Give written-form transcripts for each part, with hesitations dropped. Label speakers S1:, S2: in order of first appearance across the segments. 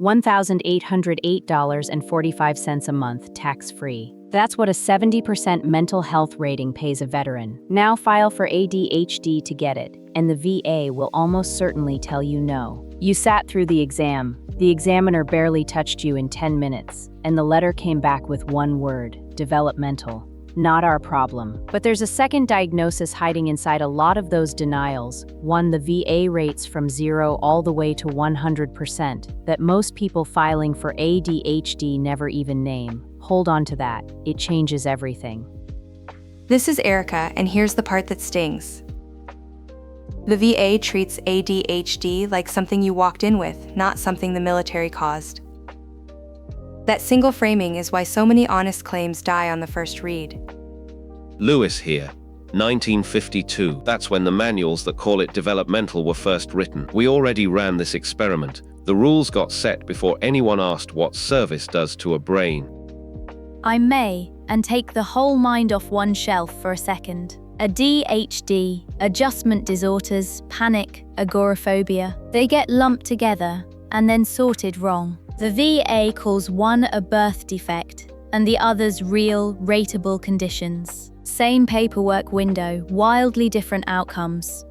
S1: $1,808.45 a month, tax-free. That's what a 70% mental health rating pays a veteran. Now file for ADHD to get it, and the VA will almost certainly tell you no. You sat through the exam. The examiner barely touched you in 10 minutes, and the letter came back with one word: developmental. Not our problem. But there's a second diagnosis hiding inside a lot of those denials, one the VA rates from 0 all the way to 100%, that most people filing for ADHD never even name. Hold on to that. It changes everything.
S2: This is Erica, and here's the part that stings. The VA treats ADHD like something you walked in with, not something the military caused. That single framing is why so many honest claims die on the first read.
S3: Lewis here. 1952. That's when the manuals that call it developmental were first written. We already ran this experiment. The rules got set before anyone asked what service does to a brain.
S4: I may, and take the whole mind off one shelf for a second. ADHD, adjustment disorders, panic, agoraphobia, they get lumped together and then sorted wrong. The VA calls one a birth defect and the others real, rateable conditions. Same paperwork window, wildly different outcomes.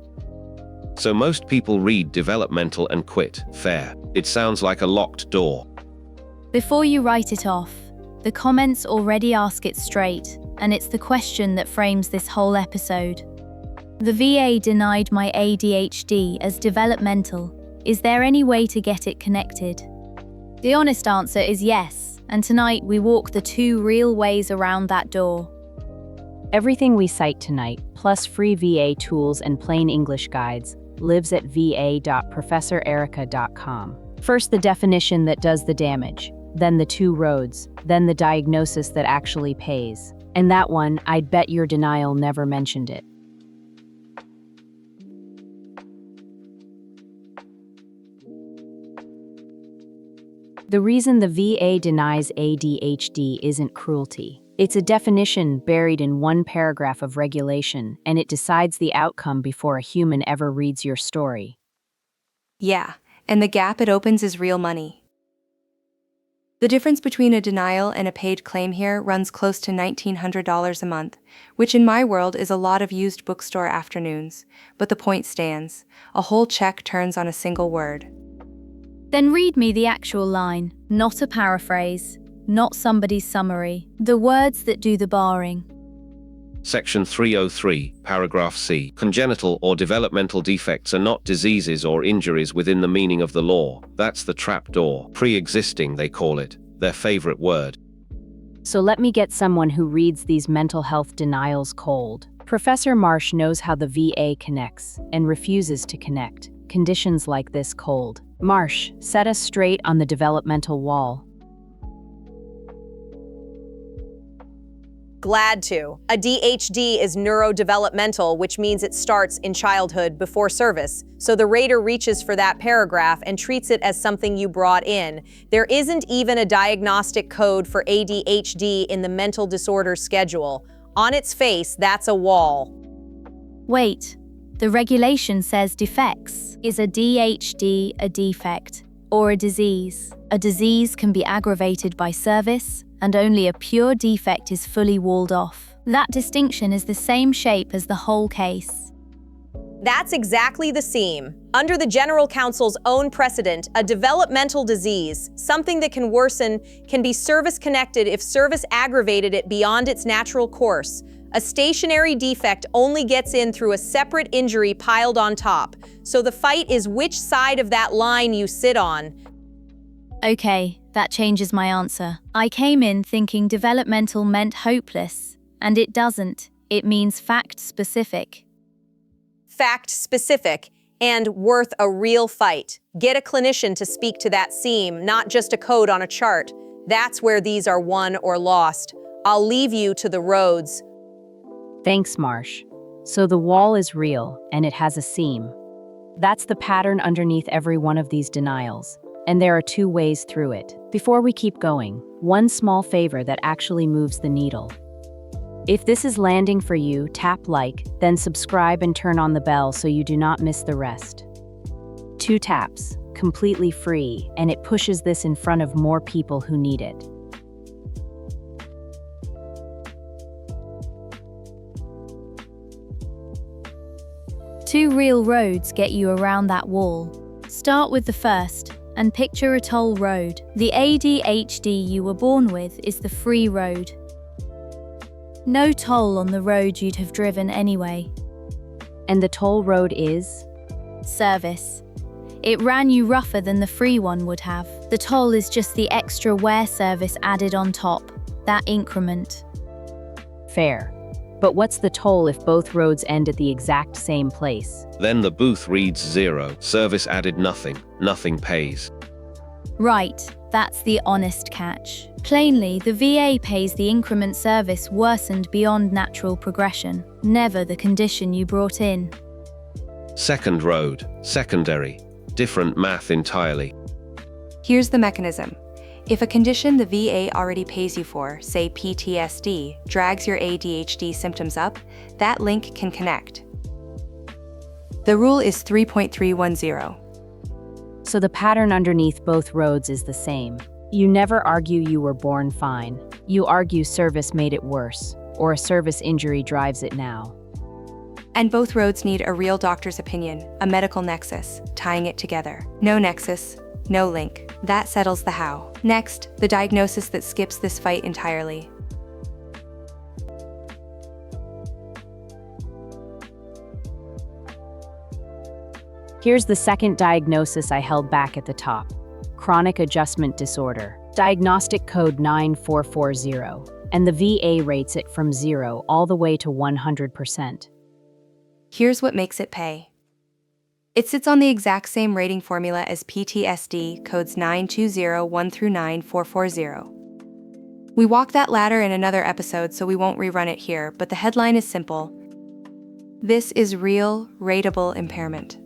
S3: So most people read developmental and quit. Fair. It sounds like a locked door.
S4: Before you write it off, the comments already ask it straight, and it's the question that frames this whole episode. The VA denied my ADHD as developmental. Is there any way to get it connected? The honest answer is yes, and tonight we walk the two real ways around that door.
S1: Everything we cite tonight, plus free VA tools and plain English guides, lives at va.professorerica.com. First, the definition that does the damage, then the two roads, then the diagnosis that actually pays. And that one, I'd bet your denial never mentioned it. The reason the VA denies ADHD isn't cruelty. It's a definition buried in one paragraph of regulation, and it decides the outcome before a human ever reads your story.
S2: Yeah, and the gap it opens is real money. The difference between a denial and a paid claim here runs close to $1,900 a month, which in my world is a lot of used bookstore afternoons. But the point stands. A whole check turns on a single word.
S4: Then read me the actual line, not a paraphrase, not somebody's summary, the words that do the barring.
S3: Section 303, paragraph C. Congenital or developmental defects are not diseases or injuries within the meaning of the law. That's the trap door. Pre-existing, they call it. Their favorite word.
S1: So let me get someone who reads these mental health denials cold. Professor Marsh knows how the VA connects and refuses to connect. Conditions like this cold. Marsh, set us straight on the developmental wall.
S5: Glad to. ADHD is neurodevelopmental, which means it starts in childhood before service. So the rater reaches for that paragraph and treats it as something you brought in. There isn't even a diagnostic code for ADHD in the mental disorder schedule. On its face, that's a wall.
S4: Wait, the regulation says defects. Is ADHD a defect or a disease? A disease can be aggravated by service, and only a pure defect is fully walled off. That distinction is the same shape as the whole case.
S5: That's exactly the seam. Under the General Counsel's own precedent, a developmental disease, something that can worsen, can be service-connected if service aggravated it beyond its natural course. A stationary defect only gets in through a separate injury piled on top. So the fight is which side of that line you sit on.
S4: Okay, that changes my answer. I came in thinking developmental meant hopeless, and it doesn't. It means fact-specific.
S5: Fact-specific and worth a real fight. Get a clinician to speak to that seam, not just a code on a chart. That's where these are won or lost. I'll leave you to the roads.
S1: Thanks, Marsh. So the wall is real, and it has a seam. That's the pattern underneath every one of these denials. And there are two ways through it. Before we keep going, one small favor that actually moves the needle. If this is landing for you, tap like, then subscribe and turn on the bell so you do not miss the rest. 2 taps. completely free, and it pushes this in front of more people who need it.
S4: Two real roads get you around that wall. Start with the first, and picture a toll road. The ADHD you were born with is the free road. No toll on the road you'd have driven anyway.
S1: And the toll road is?
S4: Service. It ran you rougher than the free one would have. The toll is just the extra wear service added on top, that increment.
S1: Fair. But what's the toll if both roads end at the exact same place?
S3: Then the booth reads 0. Service added nothing. Nothing pays.
S4: Right, that's the honest catch. Plainly, the VA pays the increment service worsened beyond natural progression, never the condition you brought in.
S3: Second road. Secondary. Different math entirely.
S2: Here's the mechanism. If a condition the VA already pays you for, say PTSD, drags your ADHD symptoms up, that link can connect. The rule is 3.310.
S1: So the pattern underneath both roads is the same. You never argue you were born fine. You argue service made it worse, or a service injury drives it now.
S2: And both roads need a real doctor's opinion, a medical nexus, tying it together. No nexus, no link. That settles the how. Next, the diagnosis that skips this fight entirely.
S1: Here's the second diagnosis I held back at the top. Chronic adjustment disorder. Diagnostic code 9440. And the VA rates it from 0 all the way to 100%.
S2: Here's what makes it pay. It sits on the exact same rating formula as PTSD, codes 9201 through 9440. We walk that ladder in another episode, so we won't rerun it here, but the headline is simple. This is real, rateable impairment.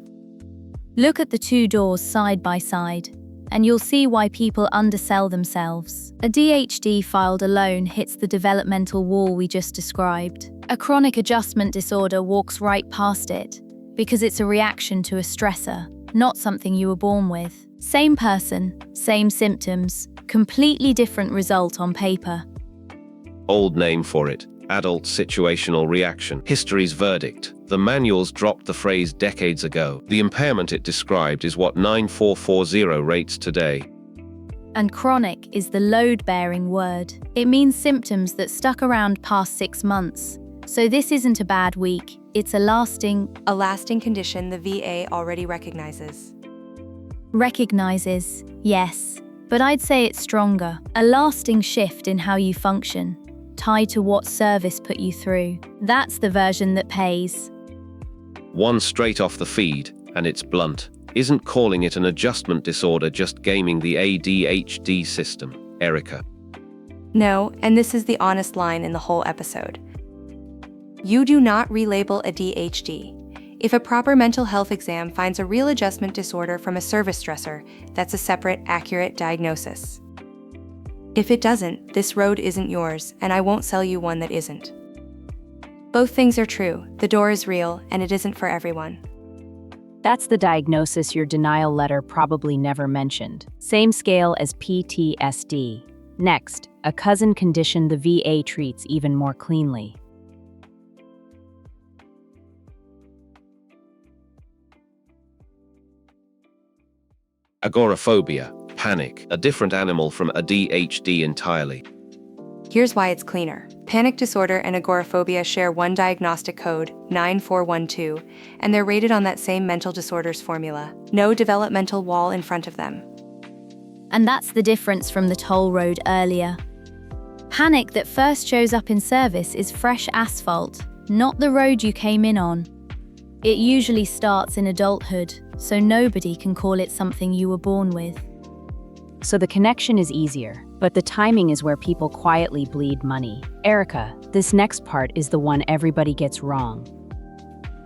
S4: Look at the two doors side by side, and you'll see why people undersell themselves. A DHD filed alone hits the developmental wall we just described. A chronic adjustment disorder walks right past it, because it's a reaction to a stressor, not something you were born with. Same person, same symptoms, completely different result on paper.
S3: Old name for it. Adult situational reaction. History's verdict. The manuals dropped the phrase decades ago. The impairment it described is what 9440 rates today.
S4: And chronic is the load-bearing word. It means symptoms that stuck around past 6 months. So this isn't a bad week, it's a lasting
S2: condition the VA already recognizes.
S4: Recognizes, yes, but I'd say it's stronger. A lasting shift in how you function, tied to what service put you through. That's the version that pays.
S3: One straight off the feed, and it's blunt. Isn't calling it an adjustment disorder just gaming the ADHD system, Erica?
S2: No, and this is the honest line in the whole episode. You do not relabel ADHD. If a proper mental health exam finds a real adjustment disorder from a service stressor, that's a separate, accurate diagnosis. If it doesn't, this road isn't yours, and I won't sell you one that isn't. Both things are true. The door is real, and it isn't for everyone.
S1: That's the diagnosis your denial letter probably never mentioned. Same scale as PTSD. Next, a cousin condition the VA treats even more cleanly.
S3: Agoraphobia, panic, a different animal from ADHD entirely.
S2: Here's why it's cleaner. Panic disorder and agoraphobia share one diagnostic code, 9412, and they're rated on that same mental disorders formula. No developmental wall in front of them.
S4: And that's the difference from the toll road earlier. Panic that first shows up in service is fresh asphalt, not the road you came in on. It usually starts in adulthood, so nobody can call it something you were born with.
S1: So the connection is easier, but the timing is where people quietly bleed money. Erica, this next part is the one everybody gets wrong.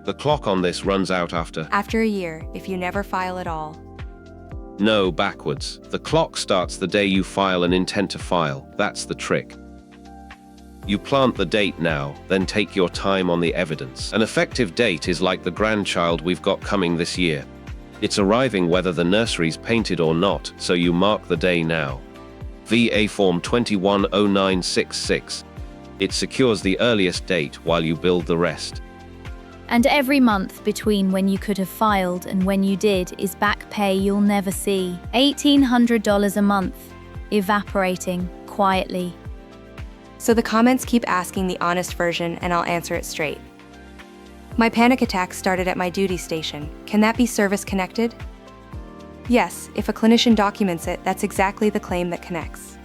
S3: The clock on this runs out after
S2: a year, if you never file at all.
S3: No, backwards. The clock starts the day you file an intent to file. That's the trick. You plant the date now, then take your time on the evidence. An effective date is like the grandchild we've got coming this year. It's arriving whether the nursery's painted or not, so you mark the day now. VA Form 210966. It secures the earliest date while you build the rest.
S4: And every month between when you could have filed and when you did is back pay you'll never see. $1,800 a month, evaporating quietly.
S2: So the comments keep asking the honest version, and I'll answer it straight. My panic attack started at my duty station. Can that be service connected? Yes, if a clinician documents it, that's exactly the claim that connects.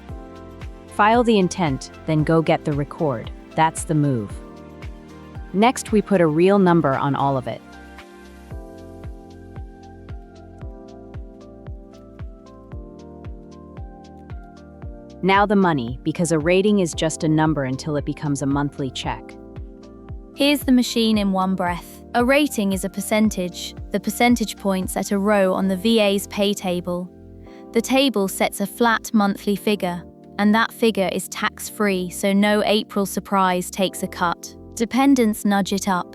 S1: File the intent, then go get the record. That's the move. Next, we put a real number on all of it. Now the money, because a rating is just a number until it becomes a monthly check.
S4: Here's the machine in one breath. A rating is a percentage. The percentage points at a row on the VA's pay table. The table sets a flat monthly figure, and that figure is tax-free, so no April surprise takes a cut. Dependents nudge it up.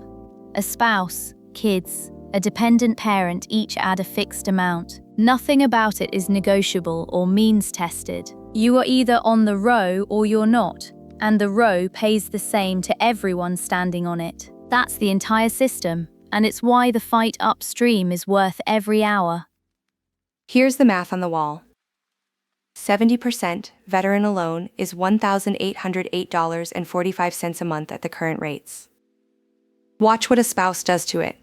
S4: A spouse, kids, a dependent parent each add a fixed amount. Nothing about it is negotiable or means tested. You are either on the row or you're not, and the row pays the same to everyone standing on it. That's the entire system, and it's why the fight upstream is worth every hour.
S2: Here's the math on the wall. 70% veteran alone is $1,808.45 a month at the current rates. Watch what a spouse does to it.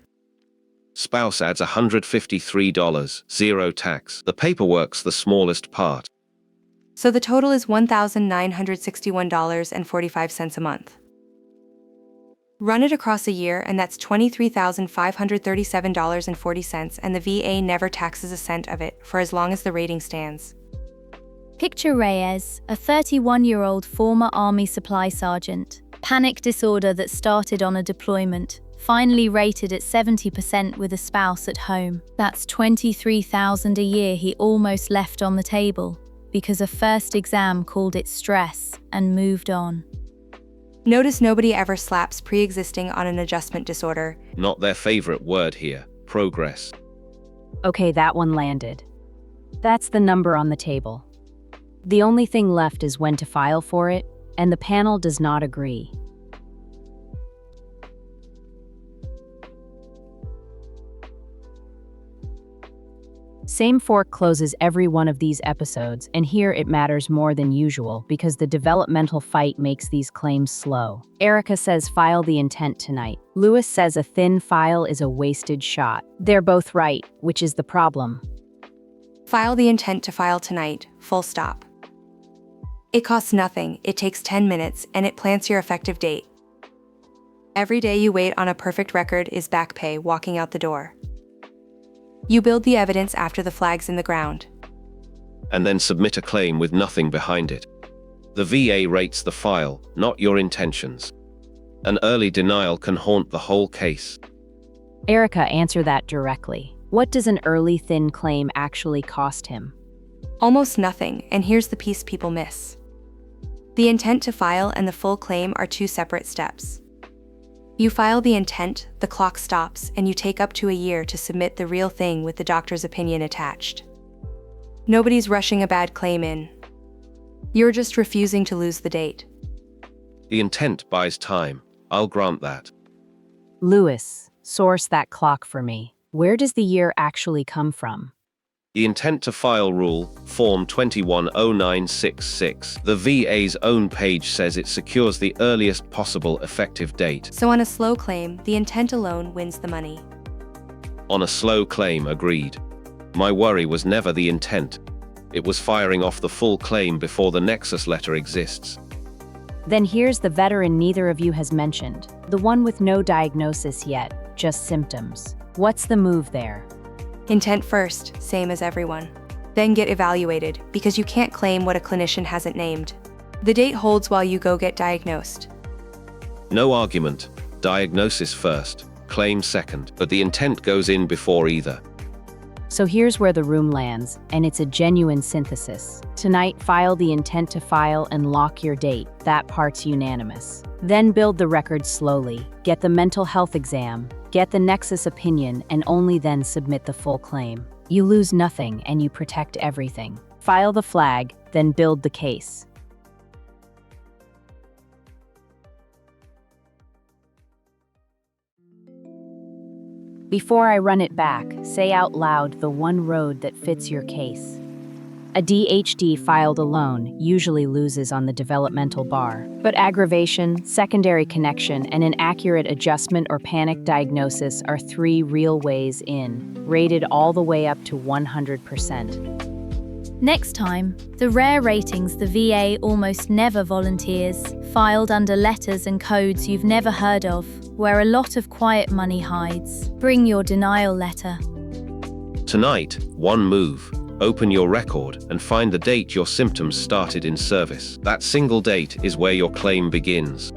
S3: Spouse adds $153, zero tax. The paperwork's the smallest part.
S2: So the total is $1,961.45 a month. Run it across a year, and that's $23,537.40, and the VA never taxes a cent of it for as long as the rating stands.
S4: Picture Reyes, a 31-year-old former Army supply sergeant. Panic disorder that started on a deployment, finally rated at 70% with a spouse at home. That's $23,000 a year he almost left on the table because a first exam called it stress and moved on.
S2: Notice nobody ever slaps pre-existing on an adjustment disorder.
S3: Not their favorite word here, progress.
S1: Okay, that one landed. That's the number on the table. The only thing left is when to file for it, and the panel does not agree. Same fork closes every one of these episodes, and here it matters more than usual because the developmental fight makes these claims slow. Erica says file the intent tonight. Lewis says a thin file is a wasted shot. They're both right, which is the problem.
S2: File the intent to file tonight, full stop. It costs nothing, it takes 10 minutes, and it plants your effective date. Every day you wait on a perfect record is back pay walking out the door. You build the evidence after the flag's in the ground.
S3: And then submit a claim with nothing behind it. The VA rates the file, not your intentions. An early denial can haunt the whole case.
S1: Erica, answer that directly. What does an early thin claim actually cost him?
S2: Almost nothing, and here's the piece people miss. The intent to file and the full claim are two separate steps. You file the intent, the clock stops, and you take up to a year to submit the real thing with the doctor's opinion attached. Nobody's rushing a bad claim in. You're just refusing to lose the date.
S3: The intent buys time. I'll grant that.
S1: Lewis, source that clock for me. Where does the year actually come from?
S3: The intent to file rule, Form 210966. The VA's own page says it secures the earliest possible effective date.
S2: So on a slow claim, the intent alone wins the money.
S3: On a slow claim, agreed. My worry was never the intent. It was firing off the full claim before the nexus letter exists.
S1: Then here's the veteran neither of you has mentioned. The one with no diagnosis yet, just symptoms. What's the move there?
S2: Intent first, same as everyone. Then get evaluated, because you can't claim what a clinician hasn't named. The date holds while you go get diagnosed.
S3: No argument. Diagnosis first, claim second, but the intent goes in before either.
S1: So here's where the room lands, and it's a genuine synthesis. Tonight, file the intent to file and lock your date. That part's unanimous. Then build the record slowly. Get the mental health exam. Get the nexus opinion and only then submit the full claim. You lose nothing and you protect everything. File the flag, then build the case. Before I run it back, say out loud the one road that fits your case. A ADHD filed alone usually loses on the developmental bar, but aggravation, secondary connection, and an accurate adjustment or panic diagnosis are 3 real ways in, rated all the way up to 100%.
S4: Next time, the rare ratings the VA almost never volunteers, filed under letters and codes you've never heard of, where a lot of quiet money hides. Bring your denial letter.
S3: Tonight, one move. Open your record and find the date your symptoms started in service. That single date is where your claim begins.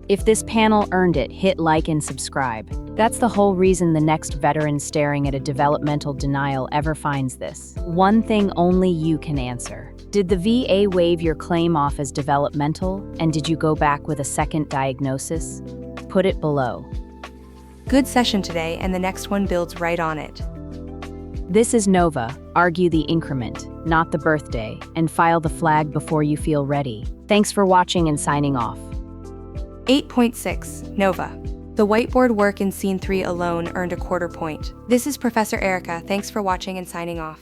S1: If this panel earned it, hit like and subscribe. That's the whole reason the next veteran staring at a developmental denial ever finds this. One thing only you can answer. Did the VA waive your claim off as developmental, and did you go back with a second diagnosis? Put it below.
S2: Good session today, and the next one builds right on it.
S1: This is Nova. Argue the increment, not the birthday, and file the flag before you feel ready. Thanks for watching and signing off.
S2: 8.6, Nova. The whiteboard work in Scene 3 alone earned a 1/4 point. This is Professor Erica. Thanks for watching and signing off.